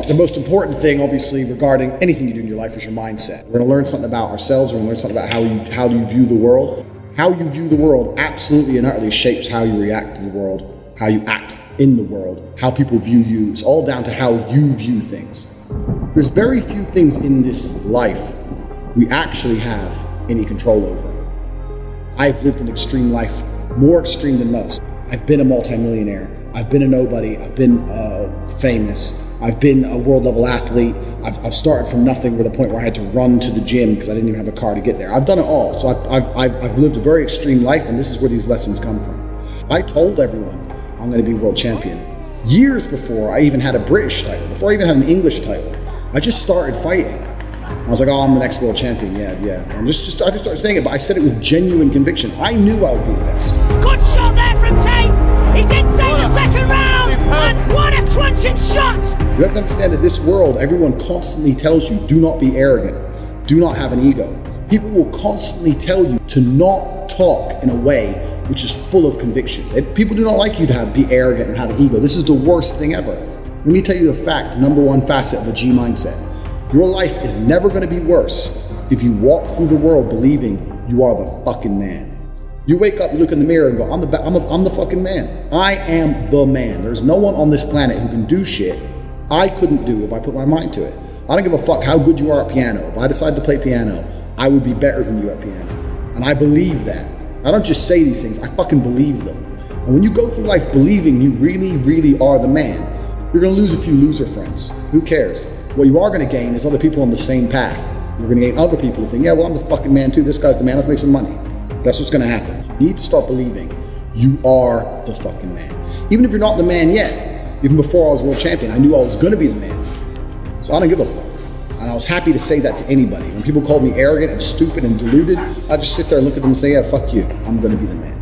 The most important thing, obviously, regarding anything you do in your life is your mindset. We're going to learn something about ourselves. We're going to learn something about how you view the world. How you view the world absolutely and utterly shapes how you react to the world, how you act in the world, how people view you. It's all down to how you view things. There's very few things in this life we actually have any control over. I've lived an extreme life, more extreme than most. I've been a multimillionaire. I've been a nobody. I've been famous. I've been a world level athlete. I've started from nothing to the point where I had to run to the gym because I didn't even have a car to get there. I've done it all. So I've lived a very extreme life, and this is where these lessons come from. I told everyone I'm going to be world champion years before I even had a British title, before I even had an English title. I just started fighting. I was like, oh, I'm the next world champion. Yeah. And I just started saying it, but I said it with genuine conviction. I knew I would be the best. Good shot there from Tate. He did say the second round, and what a crunching shot. You have to understand that this world, everyone constantly tells you, do not be arrogant. Do not have an ego. People will constantly tell you to not talk in a way which is full of conviction. People do not like you to be arrogant and have an ego. This is the worst thing ever. Let me tell you a fact, the number one facet of a G mindset. Your life is never going to be worse if you walk through the world believing you are the fucking man. You wake up, you look in the mirror and go, I'm the fucking man. I am the man. There's no one on this planet who can do shit I couldn't do if I put my mind to it. I don't give a fuck how good you are at piano. If I decide to play piano, I would be better than you at piano. And I believe that. I don't just say these things, I fucking believe them. And when you go through life believing you really, really are the man, you're gonna lose a few loser friends. Who cares? What you are gonna gain is other people on the same path. You're gonna gain other people who think, yeah, well, I'm the fucking man too. This guy's the man, let's make some money. That's what's gonna happen. You need to start believing you are the fucking man. Even if you're not the man yet, even before I was world champion, I knew I was gonna be the man. So I don't give a fuck. And I was happy to say that to anybody. When people called me arrogant and stupid and deluded, I just sit there and look at them and say, yeah, fuck you. I'm gonna be the man.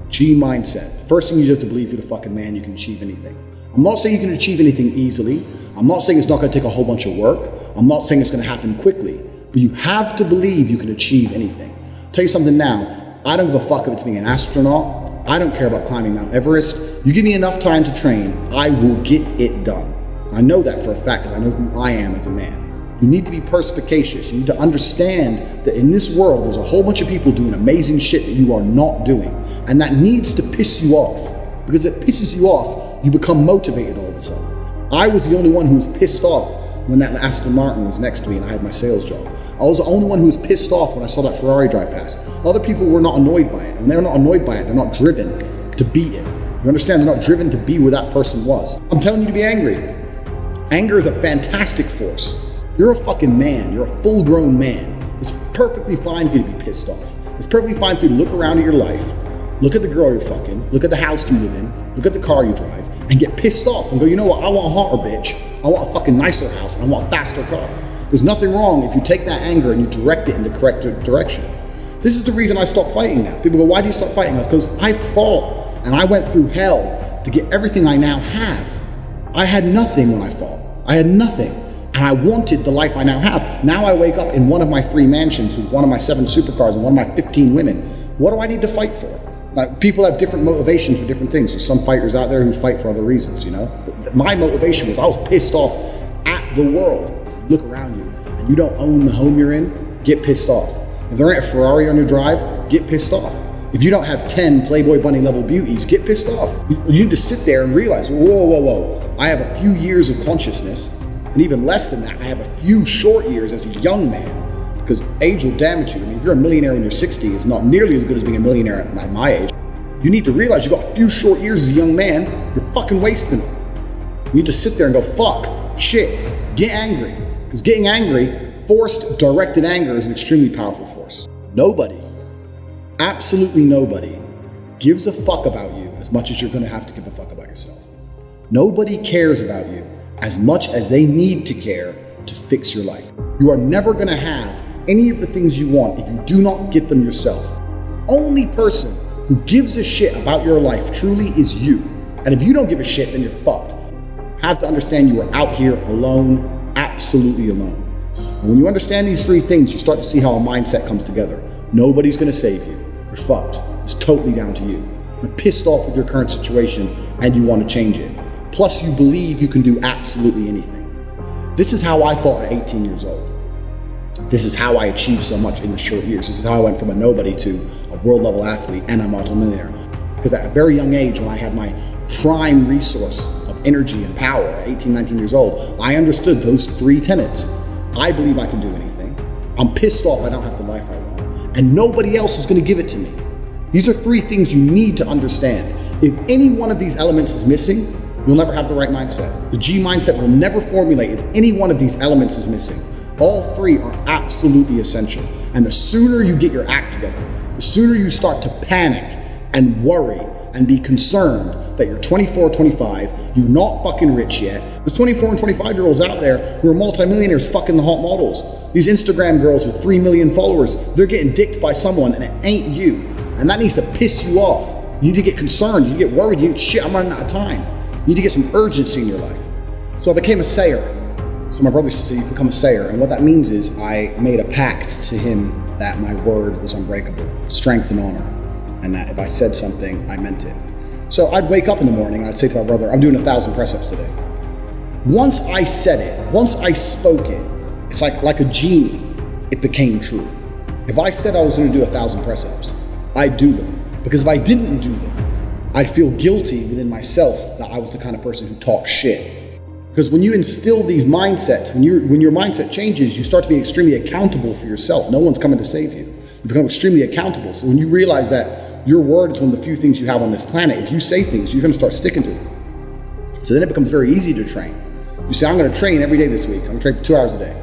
G mindset. The first thing you have to believe you're the fucking man, you can achieve anything. I'm not saying you can achieve anything easily. I'm not saying it's not gonna take a whole bunch of work. I'm not saying it's gonna happen quickly, but you have to believe you can achieve anything. I'll tell you something now, I don't give a fuck if it's being an astronaut. I don't care about climbing Mount Everest. You give me enough time to train, I will get it done. I know that for a fact because I know who I am as a man. You need to be perspicacious. You need to understand that in this world, there's a whole bunch of people doing amazing shit that you are not doing. And that needs to piss you off. Because if it pisses you off, you become motivated all of a sudden. I was the only one who was pissed off when that Aston Martin was next to me and I had my sales job. I was the only one who was pissed off when I saw that Ferrari drive past. Other people were not annoyed by it. And they're not annoyed by it, they're not driven to beat it. You understand? They're not driven to be where that person was. I'm telling you to be angry. Anger is a fantastic force. You're a fucking man. You're a full-grown man. It's perfectly fine for you to be pissed off. It's perfectly fine for you to look around at your life, look at the girl you're fucking, look at the house you live in, look at the car you drive, and get pissed off and go, you know what, I want a hotter bitch, I want a fucking nicer house, and I want a faster car. There's nothing wrong if you take that anger and you direct it in the correct direction. This is the reason I stopped fighting now. People go, why do you stop fighting? Because I fought and I went through hell to get everything I now have. I had nothing when I fought. I had nothing. And I wanted the life I now have. Now I wake up in one of my 3 mansions with one of my 7 supercars and one of my 15 women. What do I need to fight for? Like, people have different motivations for different things. There's some fighters out there who fight for other reasons, you know? But my motivation was I was pissed off at the world. Look around you and you don't own the home you're in, get pissed off. If there ain't a Ferrari on your drive, get pissed off. If you don't have 10 Playboy Bunny level beauties, get pissed off. You need to sit there and realize, whoa. I have a few years of consciousness. And even less than that, I have a few short years as a young man, because age will damage you. I mean, if you're a millionaire in your 60s, it's not nearly as good as being a millionaire at my age. You need to realize you got a few short years as a young man, you're fucking wasting them. You need to sit there and go, fuck, shit, get angry. Because getting angry, forced, directed anger is an extremely powerful force. Nobody, absolutely nobody, gives a fuck about you as much as you're gonna have to give a fuck about yourself. Nobody cares about you as much as they need to care to fix your life. You are never gonna have any of the things you want if you do not get them yourself. The only person who gives a shit about your life truly is you. And if you don't give a shit, then you're fucked. You have to understand you are out here alone, absolutely alone. And when you understand these 3 things, you start to see how a mindset comes together. Nobody's gonna save you. You're fucked. It's totally down to you. You're pissed off with your current situation and you want to change it. Plus, you believe you can do absolutely anything. This is how I thought at 18 years old. This is how I achieved so much in the short years. This is how I went from a nobody to a world level athlete and a multimillionaire. Because at a very young age, when I had my prime resource of energy and power at 18, 19 years old, I understood those 3 tenets. I believe I can do anything. I'm pissed off I don't have the life I want. And nobody else is going to give it to me. These are 3 things you need to understand. If any one of these elements is missing, you'll never have the right mindset. The G mindset will never formulate if any one of these elements is missing. All 3 are absolutely essential. And the sooner you get your act together, the sooner you start to panic and worry and be concerned that you're 24, 25, you're not fucking rich yet. There's 24 and 25-year-olds out there who are multimillionaires fucking the hot models. These Instagram girls with 3 million followers, they're getting dicked by someone and it ain't you. And that needs to piss you off. You need to get concerned, you need to get worried, you need, shit, I'm running out of time. You need to get some urgency in your life. So I became a sayer. So my brother used to say, you've become a sayer. And what that means is I made a pact to him that my word was unbreakable, strength and honor. And that if I said something, I meant it. So I'd wake up in the morning and I'd say to my brother, I'm doing 1,000 press-ups today. Once I said it, once I spoke it, it's like a genie, it became true. If I said I was gonna do 1,000 press-ups, I'd do them. Because if I didn't do them, I'd feel guilty within myself that I was the kind of person who talks shit. Because when you instill these mindsets, when your mindset changes, you start to be extremely accountable for yourself. No one's coming to save you. You become extremely accountable. So when you realize that your word is one of the few things you have on this planet, if you say things, you're gonna start sticking to them. So then it becomes very easy to train. You say, I'm gonna train every day this week. I'm gonna train for 2 hours a day.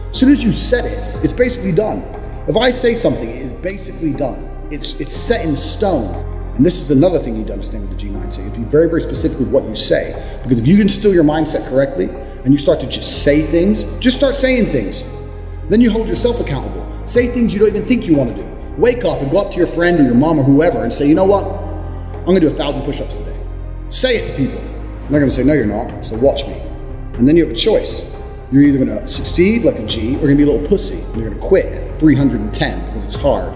As soon as you said it, it's basically done. If I say something, it is basically done. It's set in stone. And this is another thing you need to understand with the G mindset. You have to be very, very specific with what you say. Because if you instill your mindset correctly and you start to just say things, just start saying things. Then you hold yourself accountable. Say things you don't even think you want to do. Wake up and go up to your friend or your mom or whoever and say, you know what? I'm gonna do 1,000 push-ups today. Say it to people. And they're gonna say, no, you're not, so watch me. And then you have a choice. You're either gonna succeed like a G or you're gonna be a little pussy. And you're gonna quit at 310 because it's hard.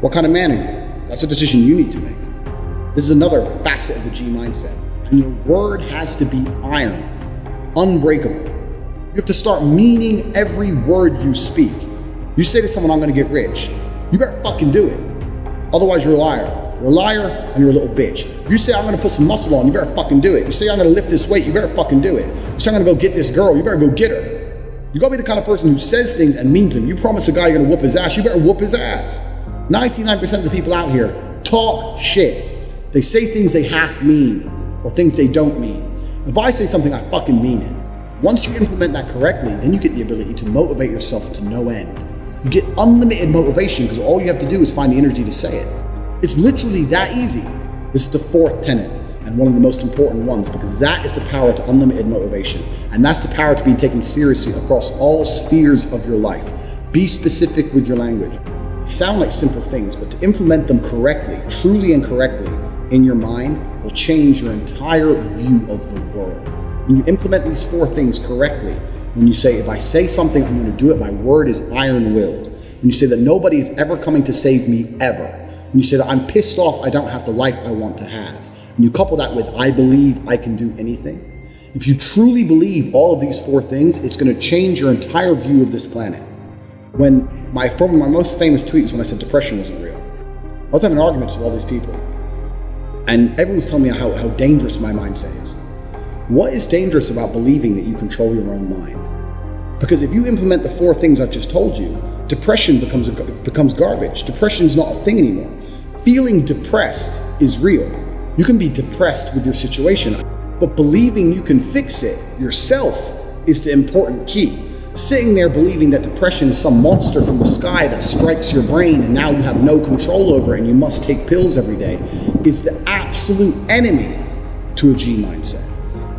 What kind of man are you? That's a decision you need to make. This is another facet of the G mindset. And your word has to be iron, unbreakable. You have to start meaning every word you speak. You say to someone, I'm gonna get rich. You better fucking do it. Otherwise you're a liar. You're a liar and you're a little bitch. You say, I'm gonna put some muscle on, you better fucking do it. You say, I'm gonna lift this weight, you better fucking do it. You say, I'm gonna go get this girl, you better go get her. You gotta be the kind of person who says things and means them. You promise a guy you're gonna whoop his ass, you better whoop his ass. 99% of the people out here talk shit. They say things they half mean or things they don't mean. If I say something, I fucking mean it. Once you implement that correctly, then you get the ability to motivate yourself to no end. You get unlimited motivation because all you have to do is find the energy to say it. It's literally that easy. This is the 4th tenet and one of the most important ones because that is the power to unlimited motivation. And that's the power to be taken seriously across all spheres of your life. Be specific with your language. Sound like simple things, but to implement them correctly, truly and correctly in your mind will change your entire view of the world. When you implement these 4 things correctly, when you say, if I say something, I'm going to do it, my word is iron-willed. When you say that nobody is ever coming to save me, ever. When you say that I'm pissed off, I don't have the life I want to have. And you couple that with, I believe I can do anything. If you truly believe all of these 4 things, it's going to change your entire view of this planet. One of my most famous tweets when I said depression wasn't real. I was having arguments with all these people. And everyone's telling me how dangerous my mindset is. What is dangerous about believing that you control your own mind? Because if you implement the 4 things I've just told you, depression becomes garbage. Depression's not a thing anymore. Feeling depressed is real. You can be depressed with your situation, but believing you can fix it yourself is the important key. Sitting there believing that depression is some monster from the sky that strikes your brain and now you have no control over it and you must take pills every day is the absolute enemy to a G mindset.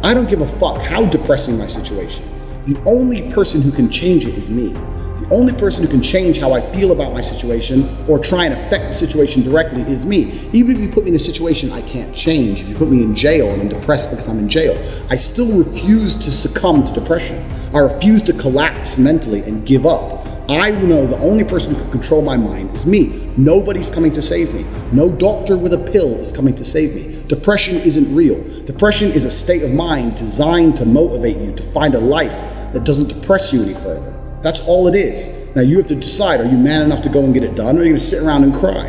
I don't give a fuck how depressing my situation. The only person who can change it is me. The only person who can change how I feel about my situation or try and affect the situation directly is me. Even if you put me in a situation I can't change, if you put me in jail and I'm depressed because I'm in jail, I still refuse to succumb to depression. I refuse to collapse mentally and give up. I know the only person who can control my mind is me. Nobody's coming to save me. No doctor with a pill is coming to save me. Depression isn't real. Depression is a state of mind designed to motivate you to find a life that doesn't depress you any further. That's all it is. Now you have to decide, are you man enough to go and get it done, or are you going to sit around and cry?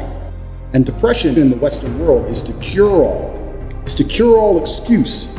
And depression in the Western world is to cure all. It's to cure all excuse.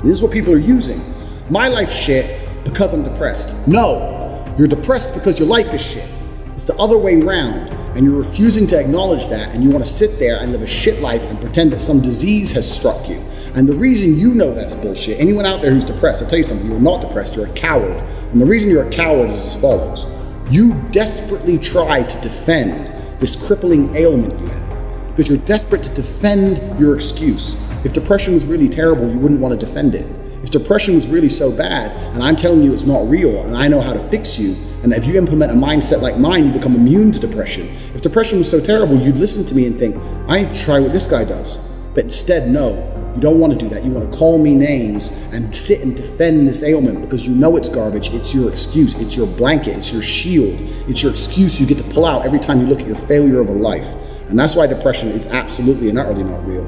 This is what people are using. My life's shit because I'm depressed. No, you're depressed because your life is shit. It's the other way around, and you're refusing to acknowledge that, and you want to sit there and live a shit life and pretend that some disease has struck you. And the reason you know that's bullshit, anyone out there who's depressed, I'll tell you something, you're not depressed, you're a coward. And the reason you're a coward is as follows. You desperately try to defend this crippling ailment you have because you're desperate to defend your excuse. If depression was really terrible, you wouldn't want to defend it. If depression was really so bad, and I'm telling you it's not real, and I know how to fix you, and if you implement a mindset like mine, you become immune to depression. If depression was so terrible, you'd listen to me and think, I need to try what this guy does. But instead, no, you don't want to do that. You want to call me names and sit and defend this ailment because you know it's garbage. It's your excuse. It's your blanket. It's your shield. It's your excuse you get to pull out every time you look at your failure of a life. And that's why depression is absolutely and utterly not real.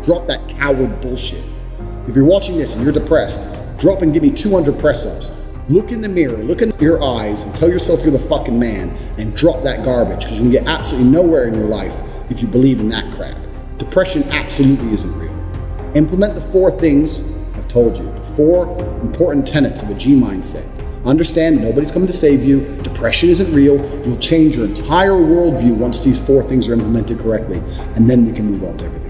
Drop that coward bullshit. If you're watching this and you're depressed, drop and give me 200 press-ups. Look in the mirror, look in your eyes and tell yourself you're the fucking man and drop that garbage because you can get absolutely nowhere in your life if you believe in that crap. Depression absolutely isn't real. Implement the 4 things I've told you, the 4 important tenets of a G mindset. Understand nobody's coming to save you, depression isn't real, you'll change your entire worldview once these 4 things are implemented correctly, and then we can move on to everything.